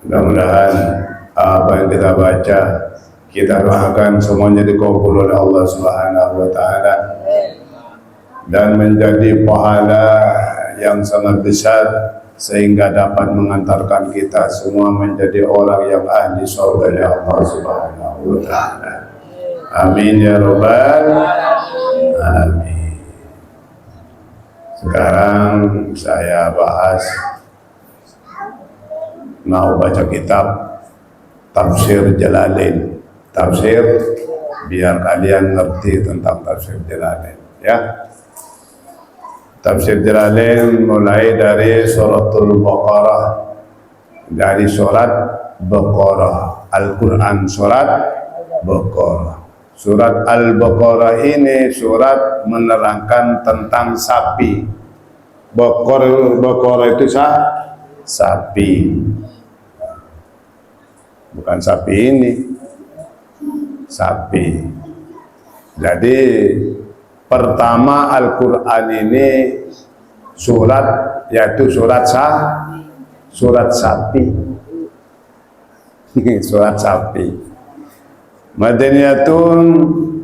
Mudah-mudahan apa yang kita baca, kita doakan semuanya dikabul oleh Allah Subhanahu wa taala dan menjadi pahala yang sangat besar sehingga dapat mengantarkan kita semua menjadi orang yang ahli surga ya Allah Subhanahu wa taala. Amin ya rabbal alamin. Sekarang saya bahas, mau baca kitab Tafsir Jalalain. Tafsir biar kalian ngerti tentang Tafsir Jalalain ya. Tafsir Jalalain mulai dari suratul Baqarah, dari surat Baqarah, Al-Quran surat Baqarah. Surat Al-Baqarah ini surat menerangkan tentang sapi. Baqarah itu sapi, bukan sapi ini, sapi. Jadi pertama Al-Quran ini surat, yaitu surat sapi. Surat sapi. Madaniyatun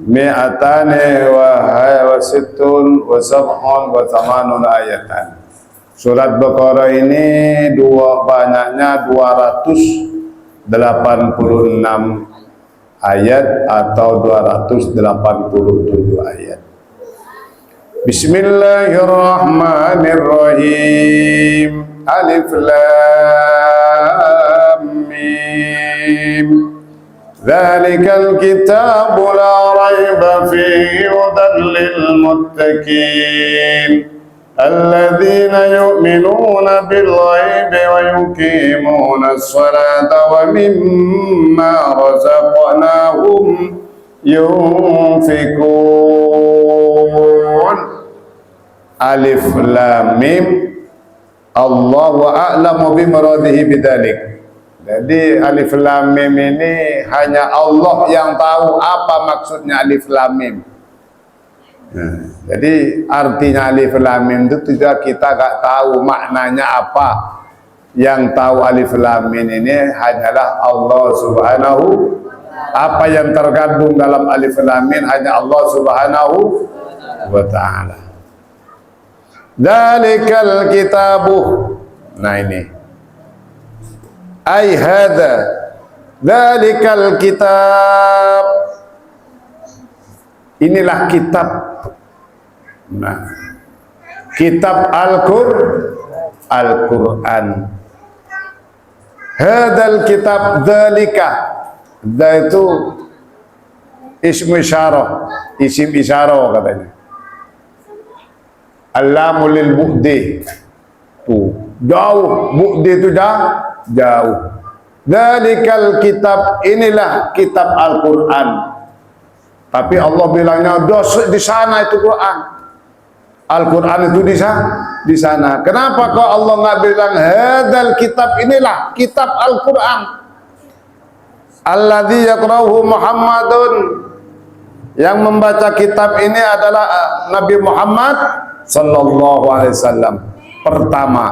mi'atane wa sittun wa sab'un wa thamanun ayatan. Surat Baqarah ini banyaknya 286 ayat atau 287 ayat. Bismillahirrahmanirrahim. Alif Lam Mim. Dzalikal kitabu la raiba fihi hudan lil muttaqin. الذين يؤمنون بالغيب ويقيمون الصلاة ومما رزقناهم ينفقون. Alif Lam Mim. Allahu a'lamu bimuradihi bidzalik. Jadi Alif Lam Mim ini hanya Allah yang tahu apa maksudnya Alif Lam Mim. Nah, jadi artinya Alif Lam Mim itu tidak, kita gak tahu maknanya apa. Yang tahu Alif Lam Mim ini hanyalah Allah Subhanahu. Apa yang tergabung dalam Alif Lam Mim hanya Allah Subhanahu wa ta'ala. Dzalikal kitabu. Nah ini. Ai hadza. Dzalikal kitab. Inilah kitab. Nah, kitab Al-Quran. Hadal kitab dzalika. Dza itu ismu isyarah, isim isyarah katanya. Al-lamu lil bu'di. Tuh, jauh, bu'di itu jauh. Dzalikal kitab, inilah kitab Al-Quran. Tapi Allah bilangnya di sana itu Quran. Al-Quran itu di sana. Kenapa kok Allah nggak bilang hadzal kitab, inilah kitab Al-Quran. Alladzi yaqra'uhu Muhammadun. Yang membaca kitab ini adalah Nabi Muhammad sallallahu alaihi wasallam. Pertama,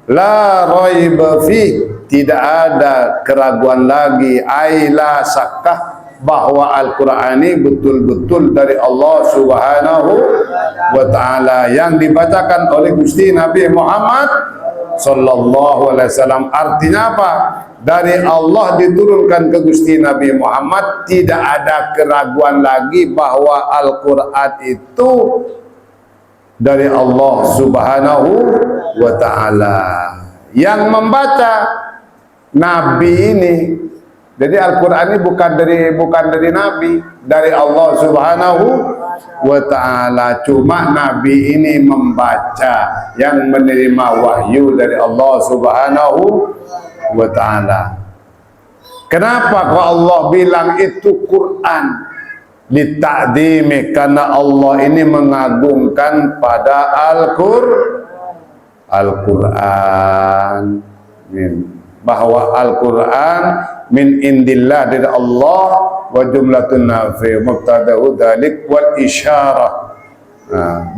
la raiba fi, tidak ada keraguan lagi, ai la sakkah, bahwa Al-Quran ini betul-betul dari Allah Subhanahu wa ta'ala, yang dibacakan oleh Gusti Nabi Muhammad sallallahu alaihi wasallam. Artinya apa? Dari Allah diturunkan ke Gusti Nabi Muhammad, tidak ada keraguan lagi bahwa Al-Quran itu dari Allah Subhanahu wa ta'ala. Yang membaca Nabi ini, jadi Al-Quran ini bukan dari Nabi, dari Allah Subhanahu wa ta'ala. Cuma Nabi ini membaca, yang menerima wahyu dari Allah Subhanahu wa ta'ala. Kenapa kok Allah bilang itu Quran? Lita'dimi, karena Allah ini mengagungkan pada Al-Quran. Bahwa Al-Quran min indillah, dari Allah, wa jumlatun nafi mubtada'u dzalik wal isyarah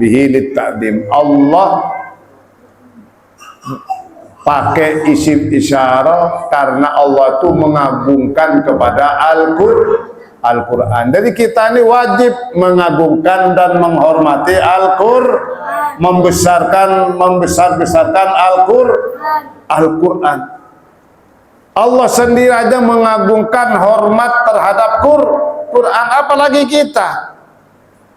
bihi lit ta'dim. Allah pakai isim isyarah karena Allah itu mengagungkan kepada Al-Quran. Jadi kita ini wajib mengagungkan dan menghormati Al-Quran, membesar-besarkan Al-Quran. Allah sendiri aja mengagungkan hormat terhadap Quran, apalagi kita.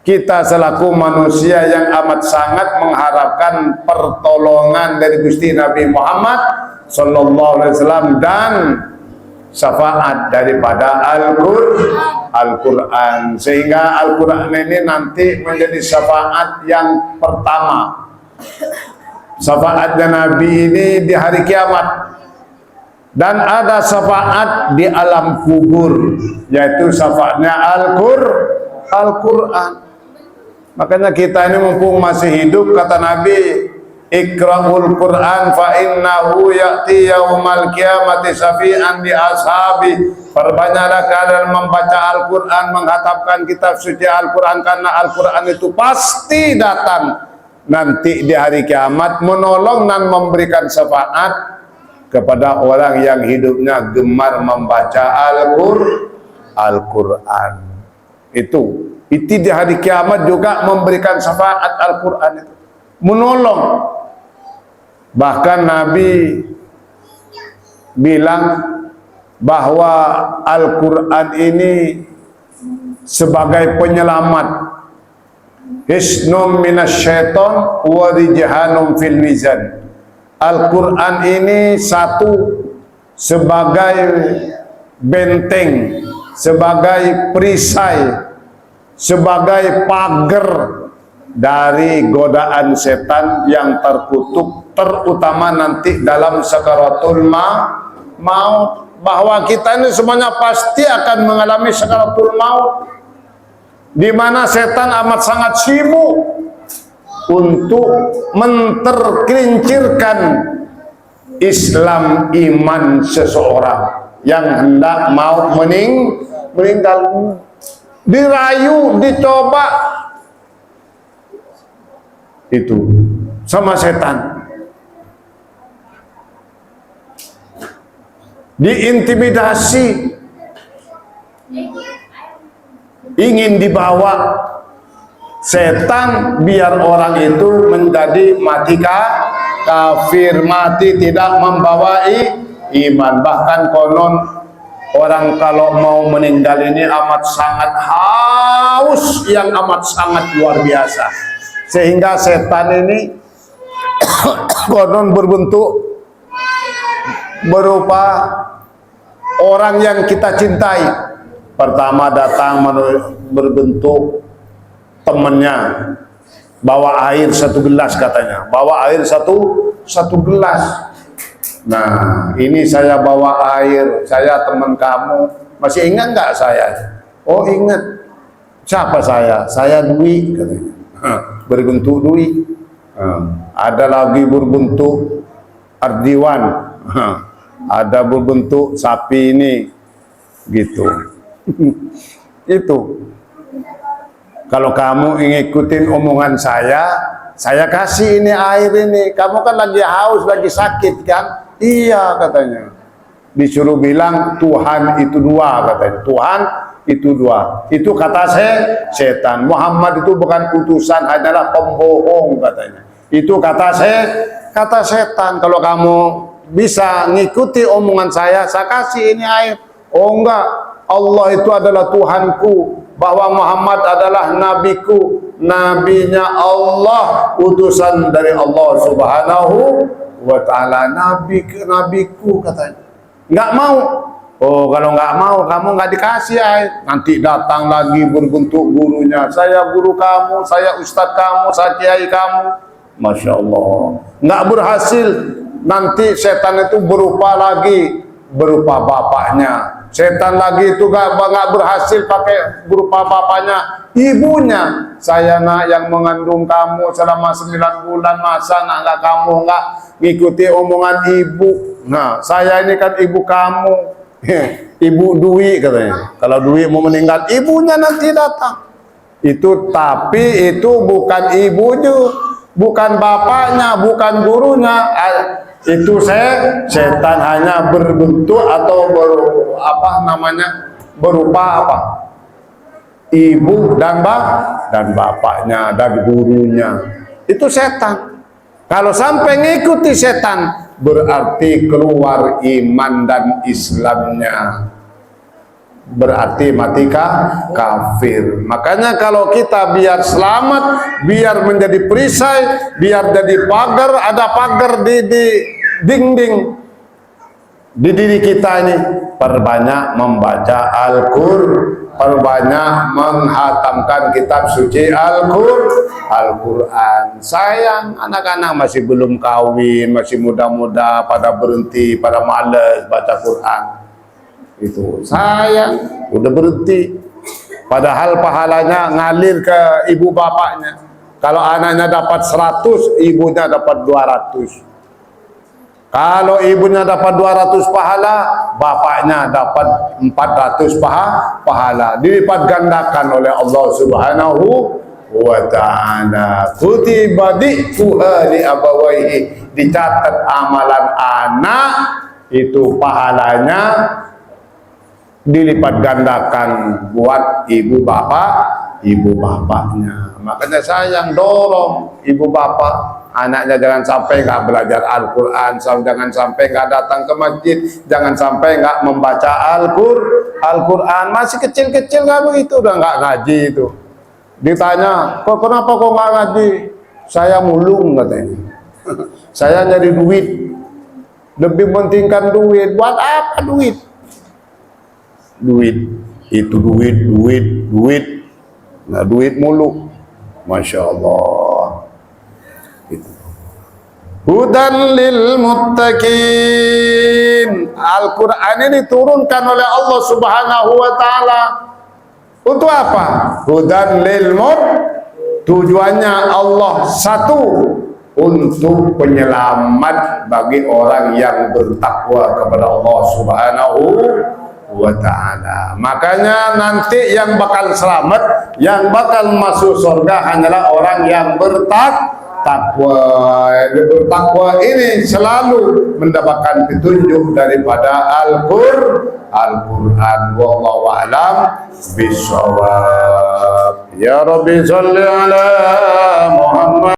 Kita selaku manusia yang amat sangat mengharapkan pertolongan dari Gusti Nabi Muhammad sallallahu alaihi wasallam dan syafaat daripada Al-Quran, sehingga Al-Quran ini nanti menjadi syafaat yang pertama. Syafaatnya Nabi ini di hari kiamat, dan ada syafaat di alam kubur, yaitu syafaatnya Al-Quran. Makanya kita ini mumpung masih hidup, kata Nabi, Iqra'ul Quran fa innahu ya'ti yaumal qiyamati syafi'an di ashabi. Perbanyaklah kalian membaca Al-Quran, menghatapkan kitab suci Al-Quran, karena Al-Quran itu pasti datang nanti di hari kiamat menolong dan memberikan syafaat kepada orang yang hidupnya gemar membaca Al-Quran. Itu di hari kiamat juga memberikan syafaat Al-Quran itu, menolong. Bahkan Nabi bilang bahwa Al-Quran ini sebagai penyelamat, hisnum minasyaiton wa rijhanum fil mizan. Al-Quran ini satu sebagai benteng, sebagai perisai, sebagai pagar dari godaan setan yang terkutuk, terutama nanti dalam sakaratul maut. Bahwa kita ini semuanya pasti akan mengalami sakaratul maut, di mana setan amat sangat sibuk untuk mentergelincirkan Islam iman seseorang yang hendak mau meninggal. Dirayu, dicoba itu sama setan, diintimidasi, ingin dibawa setan biar orang itu menjadi mati kafir, mati tidak membawa iman. Bahkan konon orang kalau mau meninggal ini amat sangat haus, yang amat sangat luar biasa, sehingga setan ini konon berbentuk berupa orang yang kita cintai. Pertama datang berbentuk temannya, bawa air 1 gelas, katanya bawa air satu gelas. Nah, ini saya bawa air, saya teman kamu, masih ingat nggak saya? Oh ingat. Siapa saya? Saya Dwi, katanya. Berbentuk Dwi. Ada lagi berbentuk Ardiwan, ada berbentuk sapi ini, gitu. Itu. Kalau kamu ingin ikutin omongan saya kasih ini air ini. Kamu kan lagi haus, lagi sakit kan? Iya, katanya. Disuruh bilang Tuhan itu dua, katanya. Tuhan itu dua. Itu kata setan. Muhammad itu bukan utusan, hanyalah pembohong, katanya. Itu kata setan. Kalau kamu bisa ngikuti omongan saya kasih ini air. Oh enggak, Allah itu adalah Tuhanku, bahwa Muhammad adalah nabiku, nabinya Allah, utusan dari Allah Subhanahu wa ta'ala, nabiku, katanya. Nggak mau. Oh, kalau nggak mau, kamu nggak dikasih air. Nanti datang lagi berbentuk gurunya. Saya guru kamu, saya ustadz kamu, saya kiai kamu. Masya Allah. Nggak berhasil. Nanti setan itu berupa bapaknya. Setan lagi itu nggak berhasil pakai berupa bapaknya, ibunya. Saya nak yang mengandung kamu selama 9 bulan, masa nak nggak kamu nggak ngikuti omongan ibu? Nah, saya ini kan ibu kamu, ibu Dwi, katanya. Kalau Dwi mau meninggal, ibunya nanti datang. Itu, tapi itu bukan ibunya, bukan bapaknya, bukan gurunya. Itu setan hanya berbentuk atau berupa apa? Ibu dan bapaknya dan gurunya. Itu setan. Kalau sampai ngikuti setan, berarti keluar iman dan Islamnya, berarti mati kafir. Makanya kalau kita biar selamat, biar menjadi perisai, biar jadi pagar, ada pagar di dinding di diri kita ini, perbanyak membaca Al-Qur'an, perbanyak menghatamkan kitab suci Al-Quran. Sayang anak-anak masih belum kawin, masih muda-muda, pada berhenti, pada males baca Quran. Itu sayang, udah berhenti. Padahal pahalanya ngalir ke ibu bapaknya. Kalau anaknya dapat 100, ibunya dapat 200. Kalau ibunya dapat 200 pahala, bapaknya dapat 400 pahala. Dilipat gandakan oleh Allah Subhanahu wa ta'ala. Kutiba di'fuha li abawaihi. Dicatat amalan anak, itu pahalanya dilipat gandakan buat ibu bapaknya. Makanya sayang dorong ibu bapak, anaknya jangan sampai nggak belajar Al-Quran, jangan sampai nggak datang ke masjid, jangan sampai nggak membaca Al-Quran. Masih kecil-kecil kamu itu udah nggak ngaji itu. Ditanya, kenapa kok nggak ngaji? Saya mulung katanya. Saya nyari duit, lebih pentingkan duit. Buat apa duit? Duit itu duit. Nah, duit mulu. Masya Allah. Hudan lil muttaqin. Al-Quran ini diturunkan oleh Allah Subhanahu wa ta'ala untuk apa? Hudan lil muttaqin. Tujuannya Allah satu, untuk penyelamat bagi orang yang bertakwa kepada Allah Subhanahu wa ta'ala. Makanya nanti yang bakal selamat, yang bakal masuk surga hanyalah orang yang bertakwa. Ini selalu mendapatkan petunjuk daripada Al-Quran. Wallahu a'lam bishawab. Ya Rabbi sholli ala Muhammad.